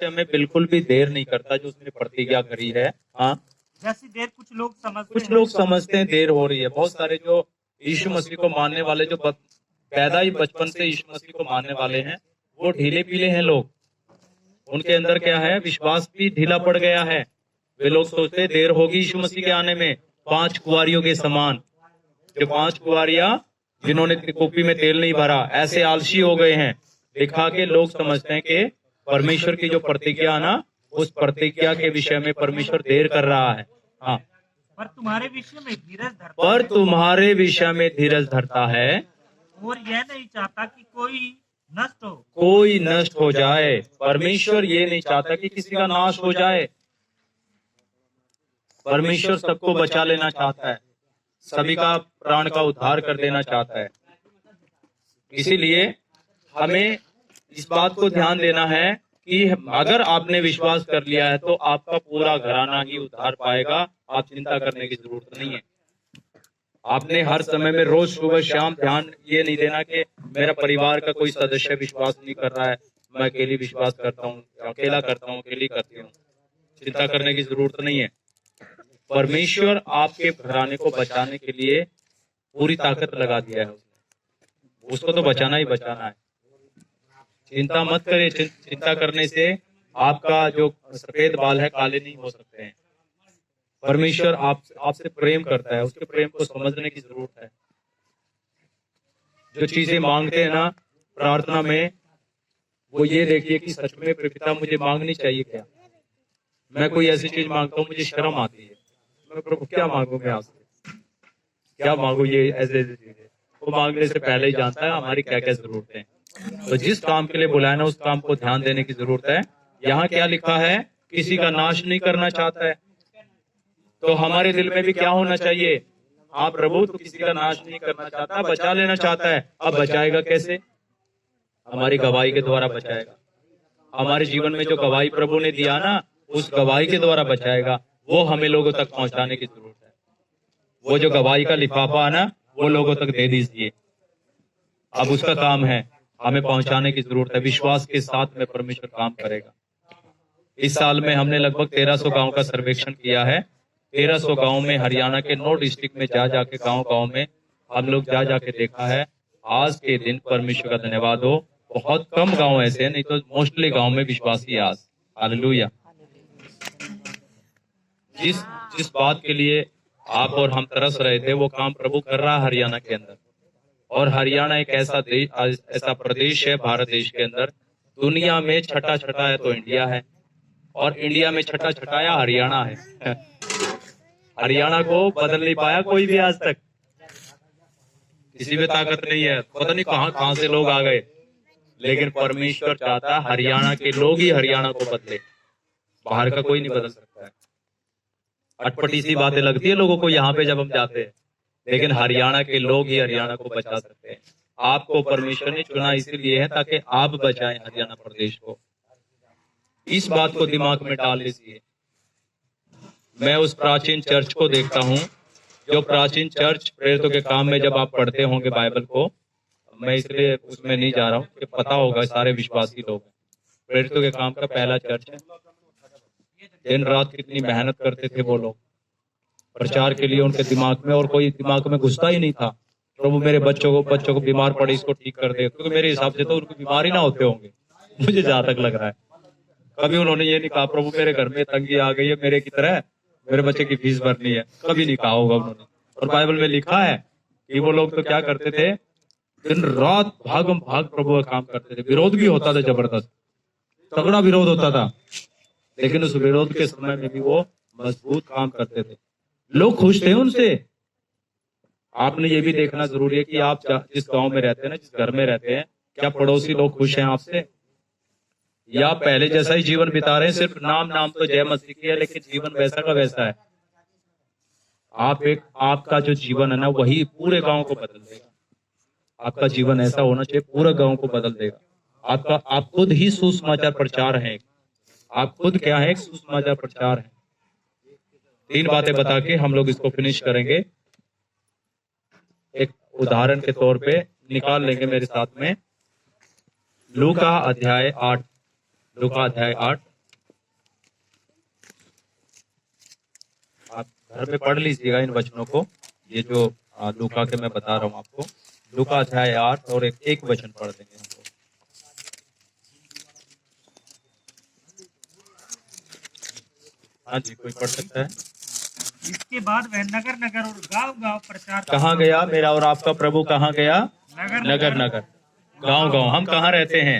मनुष्य में बिल्कुल भी देर नहीं करता जो उसने प्रतिज्ञा करी है। हाँ, जैसी देर कुछ लोग समझते हैं देर हो रही है। बहुत सारे जो यीशु मसीह को मानने वाले, जो पैदा ही बचपन से यीशु मसीह को मानने वाले हैं, वो ढीले पीले हैं लोग। उनके अंदर क्या है, विश्वास भी ढीला पड़ गया है। वे लोग सोचते देर होगी यीशु मसीह के आने में, 5 कुंवारियों के समान। जो 5 कुंवारियां जिन्होंने कुप्पी में तेल नहीं भरा, ऐसे आलसी हो गए हैं। दिखा के लोग समझते हैं कि परमेश्वर की जो प्रतिज्ञा ना, उस प्रतिज्ञा के विषय में परमेश्वर देर कर रहा है। हाँ, पर तुम्हारे विषय में धीरज धरता पर तुम्हारे विषय में धीरज धरता है, और यह नहीं चाहता कि कोई नष्ट हो जाए। परमेश्वर ये नहीं चाहता कि किसी का नाश हो जाए। परमेश्वर सबको बचा लेना चाहता है, सभी का प्राण का उद्धार कर देना चाहता है। इसीलिए हमें इस बात को ध्यान देना है कि अगर आपने विश्वास कर लिया है तो आपका पूरा घराना ही उद्धार पाएगा। आप चिंता करने की जरूरत नहीं है। आपने हर समय में रोज सुबह शाम ध्यान ये नहीं देना कि मेरा परिवार का कोई सदस्य विश्वास नहीं कर रहा है, मैं अकेली विश्वास करता हूँ, अकेला करता हूँ, अकेली करती हूँ। चिंता करने की जरूरत नहीं है। परमेश्वर आपके घराने को बचाने के लिए पूरी ताकत लगा दिया है। उसको तो बचाना ही बचाना है। चिंता मत करिए। चिंता करने से आपका जो सफेद बाल है काले नहीं हो सकते हैं। परमेश्वर आपसे प्रेम करता है, उसके प्रेम को समझने की जरूरत है। जो चीजें मांगते हैं ना प्रार्थना में, वो ये देखिए कि सच में पिता मुझे मांगनी चाहिए क्या। मैं कोई ऐसी चीज मांगता हूँ मुझे शर्म आती है, मैं प्रभु क्या मांगू, मैं आपसे क्या मांगू, ये ऐसे चीजें वो मांगने से पहले ही जानता है हमारी क्या क्या जरूरतें हैं। तो जिस काम के लिए बुलाया ना उस काम को ध्यान देने की जरूरत है। यहाँ क्या लिखा है, किसी का नाश नहीं करना चाहता है। तो हमारे दिल में भी क्या होना चाहिए, हाँ प्रभु तो किसी का नाश नहीं करना चाहता, बचा लेना चाहता है। अब बचाएगा कैसे? हमारी गवाही के द्वारा बचाएगा। हमारे जीवन में जो गवाही प्रभु ने दिया ना, उस गवाही के द्वारा बचाएगा। वो हमें लोगों तक पहुंचाने की जरूरत है। वो जो गवाही का लिफाफा है ना, वो लोगों तक दे दीजिए। अब उसका काम है, हमें पहुंचाने की जरूरत है। विश्वास के साथ में परमेश्वर काम करेगा। इस साल में हमने लगभग 1300 गांव का सर्वेक्षण किया है। 1300 गांव में हरियाणा के 9 डिस्ट्रिक्ट में जा जाके गांव में हम लोग जा जाके देखा है। आज के दिन परमेश्वर का धन्यवाद हो, बहुत कम गांव ऐसे हैं, नहीं तो मोस्टली गांव में विश्वासी आज। हालेलुया। जिस बात के लिए आप और हम तरस रहे थे, वो काम प्रभु कर रहा है हरियाणा के अंदर। और हरियाणा एक ऐसा प्रदेश है भारत देश के अंदर, दुनिया में छठा है तो इंडिया है, और इंडिया में छठाया हरियाणा है। हरियाणा को बदल नहीं पाया कोई भी आज तक, किसी में ताकत नहीं है। पता नहीं कहां से लोग आ गए, लेकिन परमेश्वर चाहता है हरियाणा के लोग ही हरियाणा को बदले, बाहर का कोई नहीं बदल सकता है। अटपटी सी बातें लगती है लोगों को यहाँ पे जब हम जाते हैं, लेकिन हरियाणा के लोग ही हरियाणा को बचा सकते हैं। आपको परमेश्वर ने चुना इसीलिए है ताकि आप बचाएं हरियाणा प्रदेश को। इस बात को दिमाग में डाल लीजिए। मैं उस प्राचीन चर्च को देखता हूँ, जो प्राचीन चर्च प्रेरितों के काम में जब आप पढ़ते होंगे बाइबल को, मैं इसलिए उसमें नहीं जा रहा हूँ कि पता होगा सारे विश्वासी लोग हैं। प्रेरितों के काम का पहला चर्च है। दिन रात कितनी मेहनत करते थे वो लोग प्रचार के लिए, उनके दिमाग में और कोई दिमाग में घुसता ही नहीं था प्रभु मेरे बच्चों को बीमार पड़े इसको ठीक कर दे, क्योंकि मेरे हिसाब से तो उनको बीमार ही ना होते होंगे, मुझे जहां तक लग रहा है। कभी उन्होंने ये नहीं कहा प्रभु मेरे घर में तंगी आ गई है मेरे की तरह, मेरे बच्चे की फीस भरनी है, कभी नहीं कहा होगा उन्होंने। और बाइबल में लिखा है कि वो लोग तो क्या करते थे, दिन रात भागम भाग प्रभु का काम करते थे। विरोध भी होता था, जबरदस्त तगड़ा विरोध होता था, लेकिन उस विरोध के समय में भी वो मजबूत काम करते थे। लोग खुश थे उनसे। आपने ये भी देखना जरूरी है कि आप जिस गांव में रहते हैं ना, जिस घर में रहते हैं, क्या पड़ोसी लोग खुश हैं आपसे, या पहले जैसा ही जीवन बिता रहे हैं, सिर्फ नाम तो जय मसीह की है, लेकिन जीवन वैसा का वैसा है। आपका जो जीवन है ना, वही पूरे गांव को बदल देगा। आपका जीवन ऐसा होना चाहिए पूरे गांव को बदल देगा। आप खुद ही सुसमाचार प्रचार हैं। आप खुद क्या है, एक सुसमाचार प्रचार है। 3 बातें बता के हम लोग इसको फिनिश करेंगे। एक उदाहरण के तौर पे निकाल लेंगे मेरे साथ में लूका अध्याय 8। घर में पढ़ लीजिएगा इन वचनों को, ये जो लूका के मैं बता रहा हूँ आपको। लूका अध्याय 8 और एक वचन पढ़ देंगे हम लोग। हाँ जी, कोई पढ़ सकता है? इसके बाद वह नगर नगर और गांव गांव प्रचार कहाँ गया मेरा और आपका प्रभु? कहाँ गया? नगर नगर नगर, गांव गांव। हम कहाँ रहते हैं?